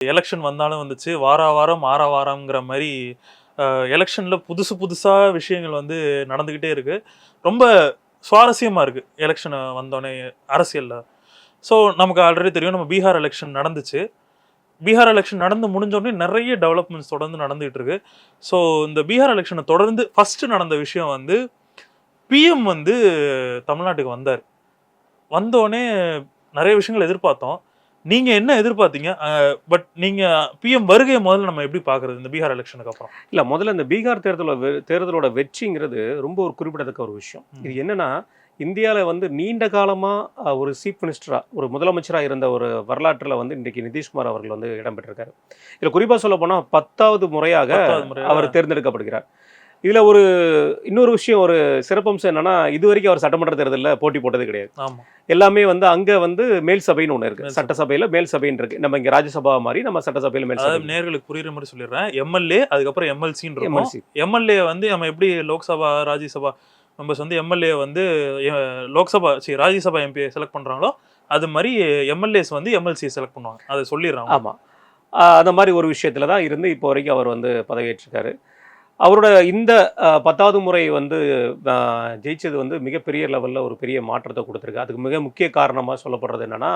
Election வந்தாலும் வந்துச்சு, வாரம் வாரங்கிற மாதிரி எலெக்ஷன்ல புதுசா விஷயங்கள் வந்து நடந்துகிட்டே இருக்கு. ரொம்ப சுவாரஸ்யமா இருக்கு எலெக்ஷன் வந்தோடனே அரசியல்ல. ஸோ நமக்கு ஆல்ரெடி தெரியும், நம்ம பீகார் எலெக்ஷன் நடந்துச்சு. பீகார் எலெக்ஷன் நடந்து முடிஞ்சோடனே நிறைய டெவலப்மெண்ட்ஸ் தொடர்ந்து நடந்துகிட்டு இருக்கு. ஸோ இந்த பீகார் எலெக்ஷனை தொடர்ந்து ஃபர்ஸ்ட் நடந்த விஷயம் வந்து பிஎம் வந்து தமிழ்நாட்டுக்கு வந்தார். வந்தோடனே நிறைய விஷயங்கள் எதிர்பார்த்தோம். நீங்க என்ன எதிர்பார்த்தீங்க? பட் நீங்க பிஎம் வருகையை முதல்ல நம்ம எப்படி பார்க்கறது இந்த பீகார் எலெக்ஷனுக்கு அப்புறம்? இல்ல, முதல்ல இந்த பீகார் தேர்தலோட வெற்றிங்கிறது ரொம்ப ஒரு குறிப்பிடத்தக்க ஒரு விஷயம். இது என்னன்னா, இந்தியாவில் வந்து நீண்ட காலமா ஒரு சீஃப் மினிஸ்டரா, ஒரு முதலமைச்சராக இருந்த ஒரு வரலாற்றில் வந்து இன்றைக்கு நிதிஷ்குமார் அவர்கள் வந்து இடம்பெற்றிருக்காரு. இதில் குறிப்பாக சொல்ல போனால் 10வது முறையாக அவர் தேர்ந்தெடுக்கப்படுகிறார். இதில் ஒரு இன்னொரு விஷயம், ஒரு சிறப்பம்சம் என்னன்னா, இது வரைக்கும் அவர் சட்டமன்ற தேர்தலில் போட்டி போட்டது கிடையாது. எல்லாமே வந்து அங்கே வந்து மேல் சபைன்னு ஒன்று இருக்கு, சட்டசபையில் மேல் சபைன்னு இருக்கு. நம்ம இங்கே ராஜ்யசபா மாதிரி நம்ம சட்டசபையில் மேல் சபை. நேர்களுக்கு புரியுற மாதிரி சொல்லிடுறேன். எம்எல்ஏ, அதுக்கப்புறம் எம்எல்சின்னு இருக்கும். எம்எல்ஏ வந்து நம்ம எப்படி லோக்சபா ராஜ்யசபா மெம்பர்ஸ் வந்து எம்எல்ஏ வந்து லோக்சபா ராஜ்யசபா எம்பி செலக்ட் பண்ணுறாங்களோ, அது மாதிரி எம்எல்ஏஸ் வந்து எம்எல்சியை செலக்ட் பண்ணுவாங்க. அதை சொல்லிடுறாங்க. ஆமாம், அந்த மாதிரி ஒரு விஷயத்தில் தான் இருந்து இப்போ வரைக்கும் அவர் வந்து பதவியேற்றிருக்காரு. அவரோட இந்த 10வது முறை வந்து ஜெயிச்சது வந்து மிகப்பெரிய லெவலில் ஒரு பெரிய மாற்றத்தை கொடுத்துருக்கு. அதுக்கு மிக முக்கிய காரணமாக சொல்லப்படுறது என்னன்னா,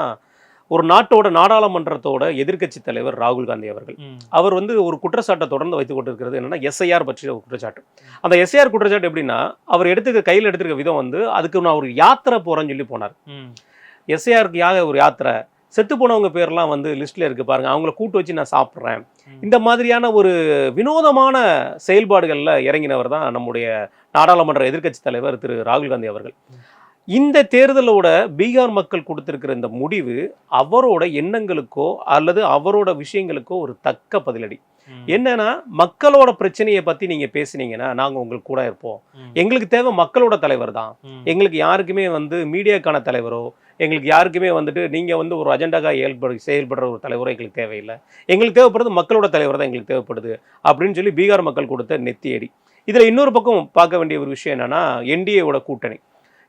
ஒரு நாட்டோட நாடாளுமன்றத்தோட எதிர்க்கட்சி தலைவர் ராகுல் காந்தி அவர்கள், அவர் வந்து ஒரு குற்றச்சாட்டை தொடர்ந்து வைத்துக் கொண்டிருக்கிறது என்னன்னா, எஸ்ஐஆர் பற்றிய குற்றச்சாட்டு. அந்த எஸ்ஐஆர் குற்றச்சாட்டு எப்படின்னா, அவர் கையில் எடுத்துருக்க விதம் வந்து, அதுக்கு நான் ஒரு யாத்திரை போறேன்னு சொல்லி போனார். எஸ்ஐஆருக்கு ஒரு யாத்திரை, செத்து போனவங்க பேர்லாம் வந்து லிஸ்ட்ல இருக்கு பாருங்க, அவங்கள கூட்டு வச்சு நான் சாப்பிட்றேன், இந்த மாதிரியான ஒரு வினோதமான செயல்பாடுகளில் இறங்கினவர் தான் நம்முடைய நாடாளுமன்ற எதிர்க்கட்சி தலைவர் திரு ராகுல் காந்தி அவர்கள். இந்த தேர்தலோட பீகார் மக்கள் கொடுத்திருக்கிற இந்த முடிவு அவரோட எண்ணங்களுக்கோ அல்லது அவரோட விஷயங்களுக்கோ ஒரு தக்க பதிலடி. என்னன்னா, மக்களோட பிரச்சனையை பத்தி நீங்க பேசுனீங்கன்னா நாங்க உங்களுக்கு கூட இருப்போம். எங்களுக்கு தேவை மக்களோட தலைவர் தான். எங்களுக்கு யாருக்குமே வந்து மீடியாக்கான தலைவரோ, எங்களுக்கு யாருக்குமே வந்துட்டு நீங்க வந்து ஒரு அஜெண்டாக்காக செயல்படுற ஒரு தலைவரோ எங்களுக்கு தேவையில்லை. எங்களுக்கு தேவைப்படுறது மக்களோட தலைவர் தான் எங்களுக்கு தேவைப்படுது அப்படின்னு சொல்லி பீகார் மக்கள் கொடுத்த நெத்தியடி. இதுல இன்னொரு பக்கம் பார்க்க வேண்டிய ஒரு விஷயம் என்னன்னா, என்டிஏவோட கூட்டணி.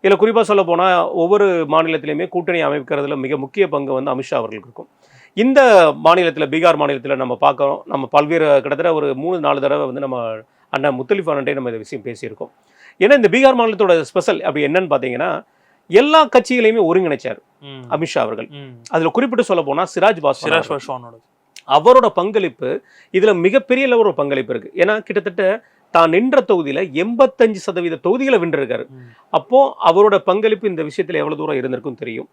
இதில் குறிப்பாக சொல்ல போனால் ஒவ்வொரு மாநிலத்திலையுமே கூட்டணி அமைக்கிறதுல மிக முக்கிய பங்கு வந்து அமித்ஷா அவர்களுக்கு இருக்கும். இந்த மாநிலத்தில், பீகார் மாநிலத்தில் நம்ம பார்க்குறோம், நம்ம பல்வேறு கிட்டத்தட்ட ஒரு 3-4 தடவை வந்து நம்ம அண்ணன் முத்தலிஃப் அண்ணன்ட்டே நம்ம இந்த விஷயம் பேசியிருக்கோம். ஏன்னா இந்த பீகார் மாநிலத்தோட ஸ்பெஷல் அப்படி என்னன்னு பார்த்தீங்கன்னா, எல்லா கட்சிகளையுமே ஒருங்கிணைச்சார் அமித்ஷா அவர்கள். அதில் குறிப்பிட்டு சொல்ல போனால் சிராஜ் பாஸ்வானோட அவரோட பங்களிப்பு இதில் மிகப்பெரிய அளவு ஒரு பங்களிப்பு இருக்கு. ஏன்னா கிட்டத்தட்ட தான் நின்ற தொகுதியில் 85% தொகுதிகளை வென்றிருக்காரு. அப்போ அவரோட பங்களிப்பு இந்த விஷயத்தில் எவ்வளவு தூரம் இருந்திருக்கும் தெரியும்.